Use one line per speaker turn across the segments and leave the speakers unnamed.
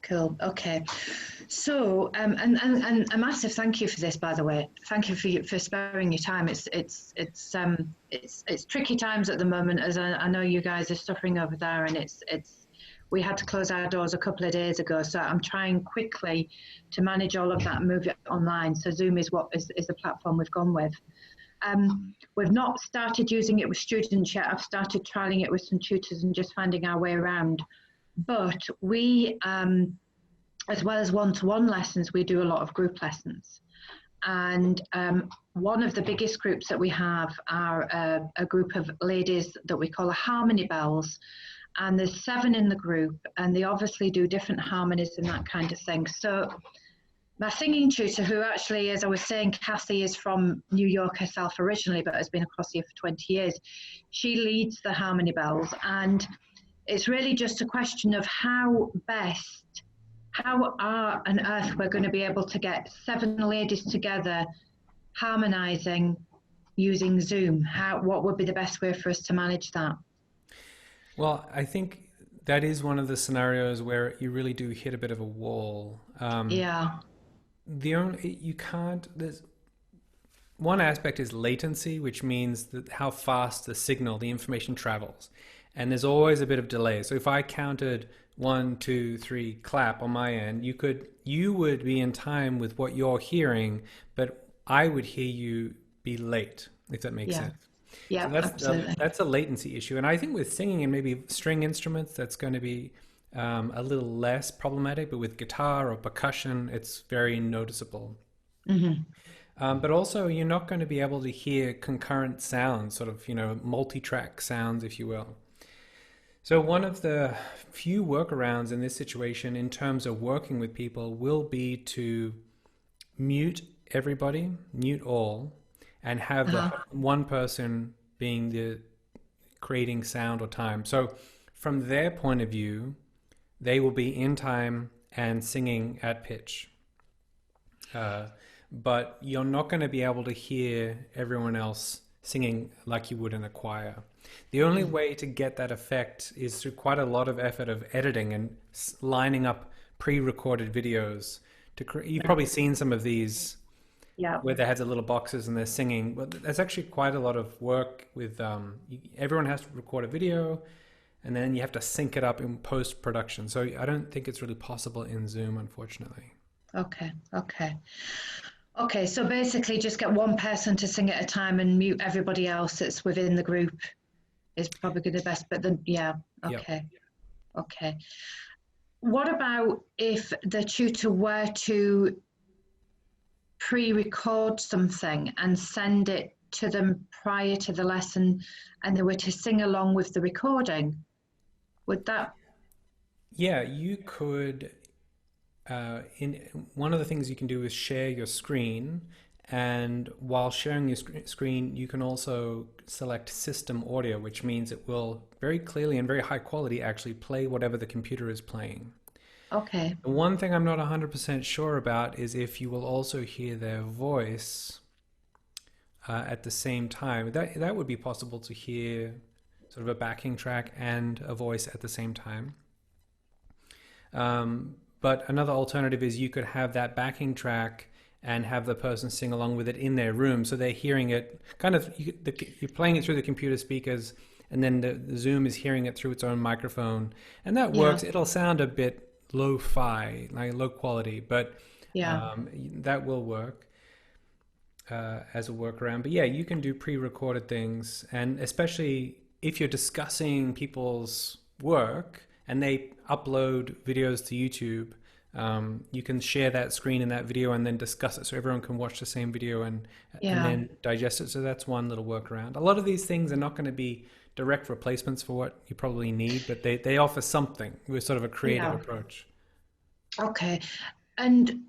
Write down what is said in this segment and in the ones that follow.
Cool. Okay. So, and a massive thank you for this, by the way. Thank you for sparing your time. It's tricky times at the moment, as I know you guys are suffering over there, and it's we had to close our doors a couple of days ago, so I'm trying quickly to manage all of that and move it online. So Zoom is the platform we've gone with. We've not started using it with students yet. I've started trialing it with some tutors and just finding our way around. But we, as well as one-to-one lessons, we do a lot of group lessons. And one of the biggest groups that we have are a group of ladies that we call the Harmony Bells. And there's 7 in the group, and they obviously do different harmonies and that kind of thing. So my singing tutor, who actually, as I was saying, Cassie is from New York herself originally, but has been across here for 20 years. She leads the Harmony Bells, and it's really just a question of how on earth we're going to be able to get 7 ladies together harmonizing using Zoom. What would be the best way for us to manage that?
Well, I think that is one of the scenarios where you really do hit a bit of a wall.
Yeah.
You can't, there's one aspect is latency, which means that how fast the signal, the information travels. And there's always a bit of delay. So if I counted 1, 2, 3, clap on my end, you would be in time with what you're hearing, but I would hear you be late, if that makes sense.
Yeah,
so
absolutely.
That's a latency issue. And I think with singing and maybe string instruments, that's going to be a little less problematic, but with guitar or percussion, it's very noticeable.
Mm-hmm.
But also, you're not going to be able to hear concurrent sounds, sort of, multi-track sounds, if you will. So one of the few workarounds in this situation in terms of working with people will be to mute everybody, mute all, and have the one person being the creating sound or time. So from their point of view, they will be in time and singing at pitch. But you're not going to be able to hear everyone else singing like you would in a choir. The only way to get that effect is through quite a lot of effort of editing and lining up pre-recorded videos. You've probably seen some of these where they have the little boxes and they're singing. But there's actually quite a lot of work with, everyone has to record a video and then you have to sync it up in post-production. So I don't think it's really possible in Zoom, unfortunately.
Okay, so basically just get one person to sing at a time and mute everybody else that's within the group is probably the best, but then, okay. What about if the tutor were to pre-record something and send it to them prior to the lesson and they were to sing along with the recording? Would that?
Yeah, you could. One of the things you can do is share your screen, and while sharing your screen, you can also select system audio, which means it will very clearly and very high quality actually play whatever the computer is playing.
Okay.
The one thing I'm not 100% sure about is if you will also hear their voice at the same time. That would be possible to hear sort of a backing track and a voice at the same time. But another alternative is you could have that backing track and have the person sing along with it in their room. So they're hearing it kind of, you're playing it through the computer speakers, and then the Zoom is hearing it through its own microphone. And that works. It'll sound a bit lo-fi, like low quality, but that will work as a workaround. But yeah, you can do pre-recorded things. And especially if you're discussing people's work, and they upload videos to YouTube, you can share that screen and that video and then discuss it so everyone can watch the same video and then digest it. So that's one little workaround. A lot of these things are not going to be direct replacements for what you probably need, but they offer something with sort of a creative approach.
Okay. And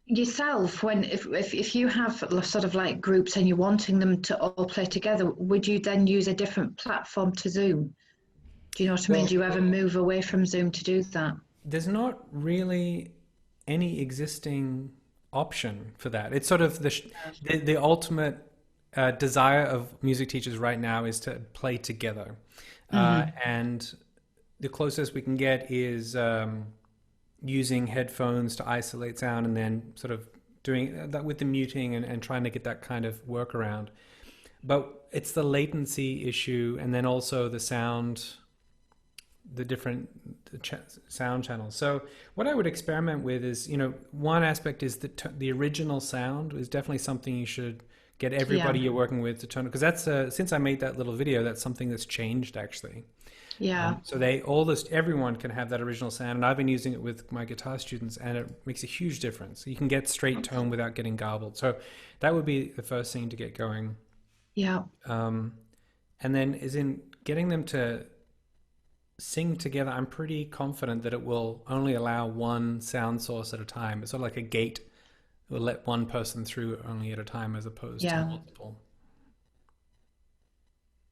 yourself, if you have sort of like groups and you're wanting them to all play together, would you then use a different platform to Zoom? Do you know what I mean? Do you ever move away from Zoom to do that?
There's not really any existing option for that. It's sort of the ultimate desire of music teachers right now is to play together. And the closest we can get is, using headphones to isolate sound and then sort of doing that with the muting and trying to get that kind of workaround. But it's the latency issue, and then also the sound, the different sound channels. So what I would experiment with is, one aspect is the original sound is definitely something you should get everybody you're working with to turn, because that's since I made that little video, that's something that's changed actually.
Yeah.
So everyone can have that original sound, and I've been using it with my guitar students, and it makes a huge difference. You can get straight tone without getting garbled. So that would be the first thing to get going.
Yeah.
And then is in getting them to sing together. I'm pretty confident that it will only allow one sound source at a time. It's sort of like a gate. It will let one person through only at a time as opposed to multiple.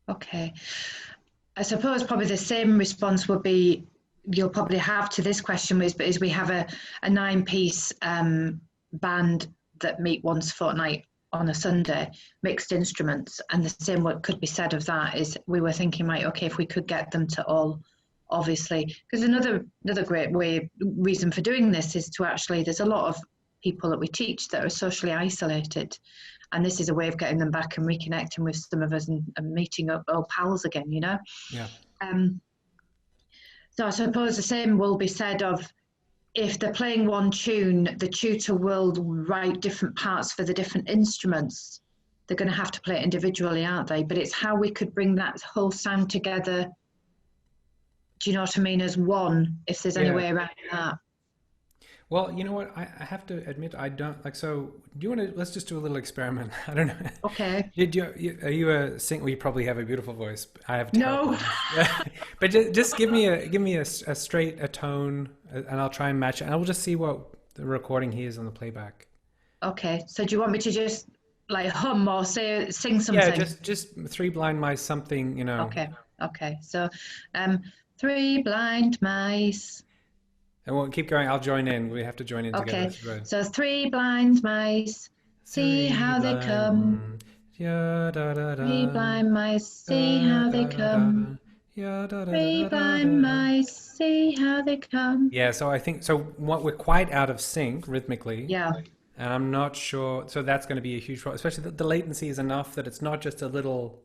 Okay. I suppose probably the same response would be you'll probably have to this question is we have a 9-piece band that meet once a fortnight on a Sunday, mixed instruments, and the same what could be said of that is we were thinking, right, okay, if we could get them to all, obviously, because another great reason for doing this is to actually, there's a lot of people that we teach that are socially isolated, and this is a way of getting them back and reconnecting with some of us and meeting up old pals again,
Yeah.
So I suppose the same will be said of if they're playing one tune, the tutor will write different parts for the different instruments. They're going to have to play it individually, aren't they? But it's how we could bring that whole sound together. Do you know what I mean? As one, if there's any way around that.
Well, you know what? I have to admit, I don't like. So, do you want to? Let's just do a little experiment. I don't know.
Okay.
Are you a singer? Well, you probably have a beautiful voice. I have
no.
But just give me a straight tone, and I'll try and match it. And I will just see what the recording hears on the playback.
Okay. So, do you want me to just like hum or sing something?
Yeah, just Three Blind Mice, something.
Okay. Okay. So, 3 blind mice.
And we'll keep going. I'll join in. We have to join in together.
Okay. So 3 blind mice, see how they come. 3 blind mice, see how they come. 3 blind mice, see how they come.
Yeah, so I think what we're quite out of sync rhythmically.
Yeah.
And I'm not sure. So that's going to be a huge problem, especially the latency is enough that it's not just a little,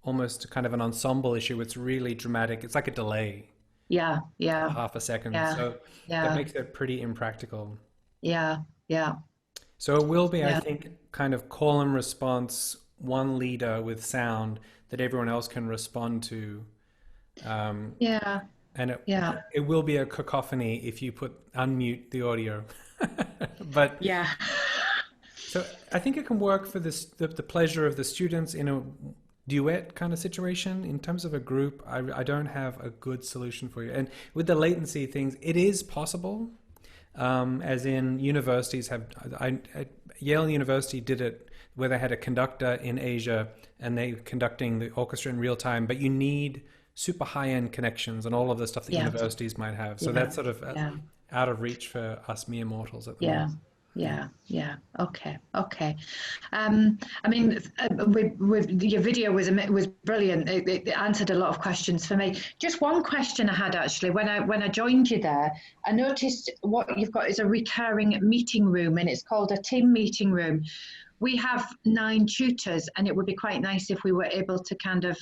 almost kind of an ensemble issue. It's really dramatic. It's like a delay.
Yeah.
Half a second.
Yeah.
So that makes it pretty impractical.
Yeah.
So it will be, I think, kind of call and response, one leader with sound that everyone else can respond to. And it will be a cacophony if you unmute the audio. But
yeah.
So I think it can work for this the pleasure of the students in a duet kind of situation. In terms of a group, I don't have a good solution for you. And with the latency things, it is possible, as in universities have. Yale University did it where they had a conductor in Asia and they conducting the orchestra in real time, but you need super high-end connections and all of the stuff that universities might have. So that's sort of out of reach for us mere mortals at the moment.
Yeah. Okay. I mean, with your video was brilliant. It answered a lot of questions for me. Just one question I had actually when I joined you there, I noticed what you've got is a recurring meeting room, and it's called a team meeting room. We have 9 tutors, and it would be quite nice if we were able to kind of.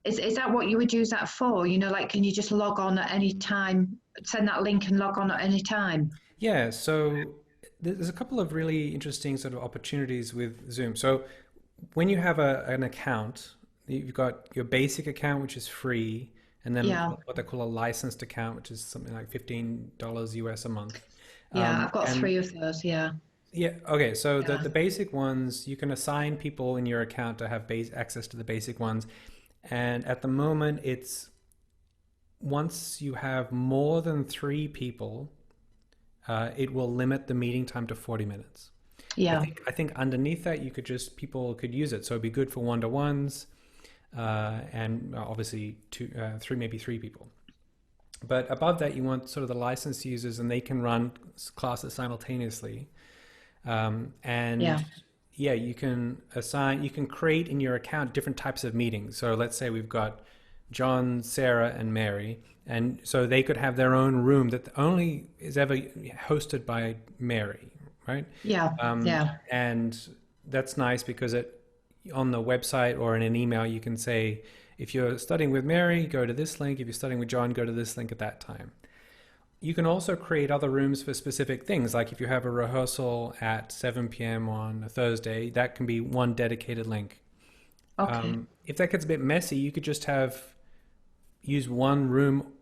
Is that what you would use that for? Like, can you just log on at any time, send that link and log on at any time?
Yeah. So there's a couple of really interesting sort of opportunities with Zoom. So when you have an account, you've got your basic account, which is free, and then what they call a licensed account, which is something like $15 US a month.
Yeah, I've got 3 of those. Yeah.
Yeah. Okay. So the basic ones, you can assign people in your account to have access to the basic ones. And at the moment, it's once you have more than 3 people, it will limit the meeting time to 40 minutes.
Yeah.
I think underneath that, people could use it. So it'd be good for one-to-ones, and obviously 3, maybe 3 people. But above that, you want sort of the licensed users, and they can run classes simultaneously. You can create in your account different types of meetings. So let's say we've got John, Sarah, and Mary. And so they could have their own room that only is ever hosted by Mary, right?
Yeah. Yeah.
And that's nice because on the website or in an email, you can say, if you're studying with Mary, go to this link. If you're studying with John, go to this link at that time. You can also create other rooms for specific things. Like if you have a rehearsal at 7 p.m. on a Thursday, that can be one dedicated link.
Okay.
If that gets a bit messy, you could just use one room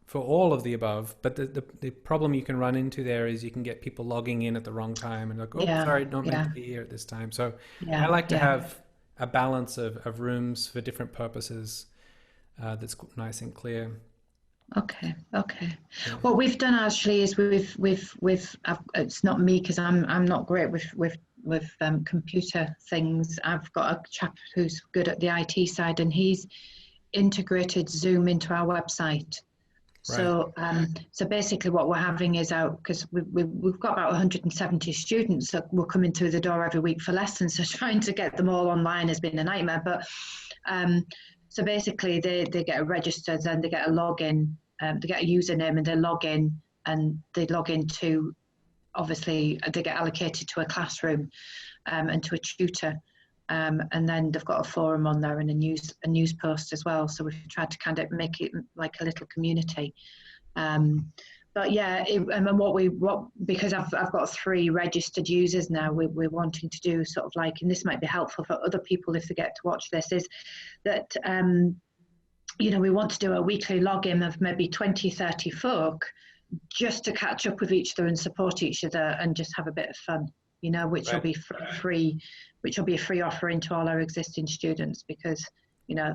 for all of the above. But the problem you can run into there is you can get people logging in at the wrong time and like, oh, sorry, not meant to be here at this time. So I like to have a balance of rooms for different purposes that's nice and clear.
Okay. What we've done actually is it's not me because I'm not great with computer things. I've got a chap who's good at the IT side, and he's integrated Zoom into our website. So so basically what we're having is because we've got about 170 students that will come in through the door every week for lessons. So trying to get them all online has been a nightmare. But so basically they get registered, then they get a login, they get a username, and they log in, and they log into, obviously they get allocated to a classroom and to a tutor. And then they've got a forum on there and a news post as well. So we've tried to kind of make it like a little community. But yeah, because I've got 3 registered users now, we're wanting to do sort of like, and this might be helpful for other people if they get to watch this, is that, we want to do a weekly login of maybe 20, 30 folk just to catch up with each other and support each other and just have a bit of fun, which will be free, which will be a free offering to all our existing students, because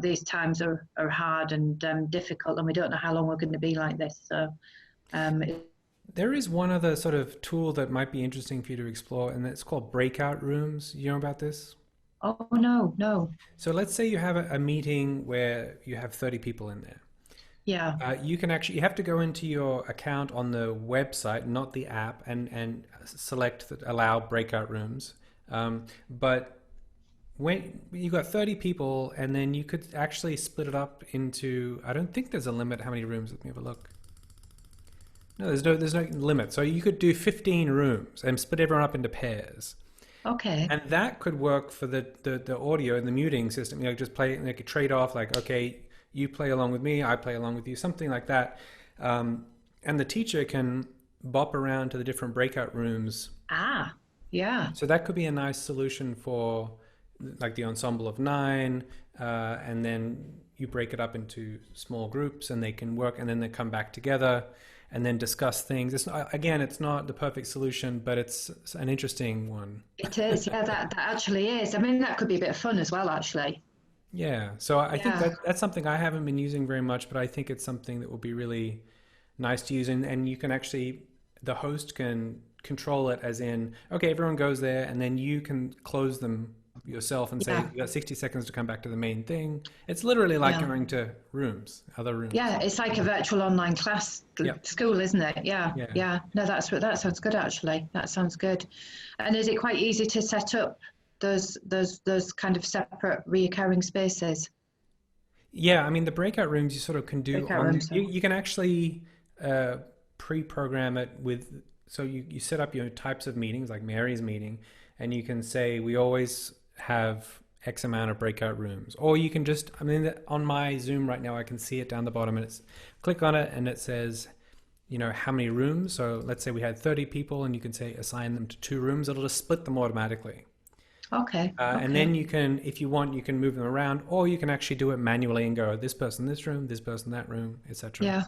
these times are hard and difficult, and we don't know how long we're going to be like this. So
there is one other sort of tool that might be interesting for you to explore, and it's called breakout rooms. You know about this?
Oh, no.
So let's say you have a meeting where you have 30 people in there.
Yeah.
You have to go into your account on the website, not the app, and select allow breakout rooms. But when you got 30 people, and then you could actually split it up into, I don't think there's a limit how many rooms. Let me have a look. No, there's no limit. So you could do 15 rooms and split everyone up into pairs.
Okay.
And that could work for the audio and the muting system. Just play, they could trade off, like, okay, you play along with me, I play along with you, something like that. And the teacher can bop around to the different breakout rooms.
Yeah.
So that could be a nice solution for like the ensemble of 9, and then you break it up into small groups and they can work, and then they come back together and then discuss things. It's not the perfect solution, but it's an interesting one.
It is, yeah, that actually is. I mean, that could be a bit of fun as well, actually.
Yeah, so I think that's something I haven't been using very much, but I think it's something that will be really nice to use. And you can actually, the host can control it as in, okay, everyone goes there, and then you can close them yourself and say, you got 60 seconds to come back to the main thing. It's literally like going to other rooms.
Yeah, it's like a virtual online class school, isn't it? Yeah. No, that sounds good, actually. That sounds good. And is it quite easy to set up those kind of separate reoccurring spaces?
Yeah, I mean, the breakout rooms you sort of can do you can actually pre-program it with, so you set up your types of meetings, like Mary's meeting, and you can say we always have X amount of breakout rooms. Or you can just, I mean, on my Zoom right now, I can see it down the bottom, and it's click on it and it says, how many rooms. So let's say we had 30 people, and you can say assign them to 2 rooms. It'll just split them automatically.
Okay.
And then you can, if you want, you can move them around, or you can actually do it manually and go, this person this room, this person that room, etc.
Yeah.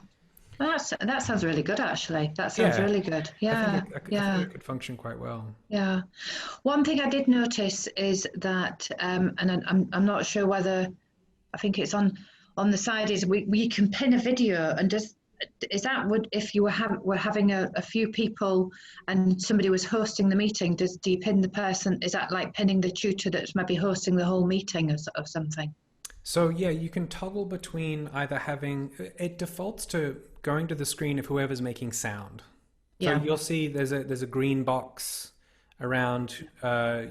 Well, that sounds really good, actually. That sounds really good. Yeah.
I think it could function quite well.
Yeah. One thing I did notice is that, and I'm not sure whether, I think it's on the side, is we can pin a video, and if you were having a few people and somebody was hosting the meeting, do you pin the person? Is that like pinning the tutor that's maybe hosting the whole meeting or something?
So yeah, you can toggle between either it defaults to going to the screen of whoever's making sound. So you'll see there's a green box around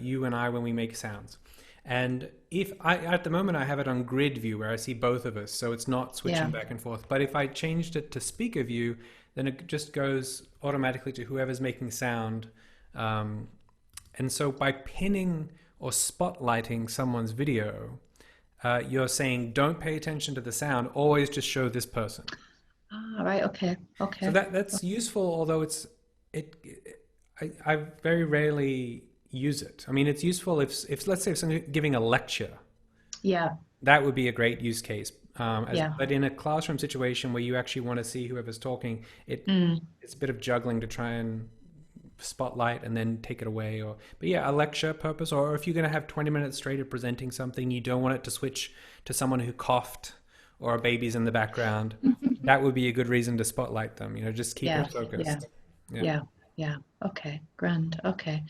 you and I when we make sounds. And if I, at the moment, I have it on grid view where I see both of us, so it's not switching
Yeah.
back and forth. But if I changed it to speaker view, then it just goes automatically to whoever's making sound. And so by pinning or spotlighting someone's video, you're saying, don't pay attention to the sound, always just show this person.
Ah, right. Okay.
So
Okay.
that's useful, although it I very rarely use it. I mean, it's useful if let's say if someone's giving a lecture,
Yeah.
that would be a great use case.
Yeah.
But in a classroom situation where you actually want to see whoever's talking,
Mm.
it's a bit of juggling to try and spotlight and then take it away. But yeah, a lecture purpose, or if you're going to have 20 minutes straight of presenting something, you don't want it to switch to someone who coughed or a baby's in the background. That would be a good reason to spotlight them. Just keep
Yeah.
it
Yeah.
focused. Yeah.
Yeah. Yeah. Okay. Grand. Okay.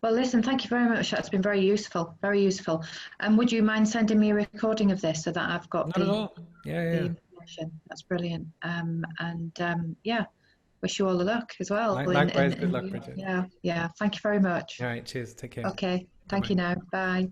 Well, listen, thank you very much. That's been very useful. Very useful. And would you mind sending me a recording of this so that I've got
Not at all. Yeah,
the
yeah.
information? That's brilliant. Yeah, wish you all the luck as well.
Likewise, good luck, Bridget.
Yeah. Yeah. Thank you very much.
All right, cheers. Take care.
Okay. Thank
Bye-bye.
you now. Bye.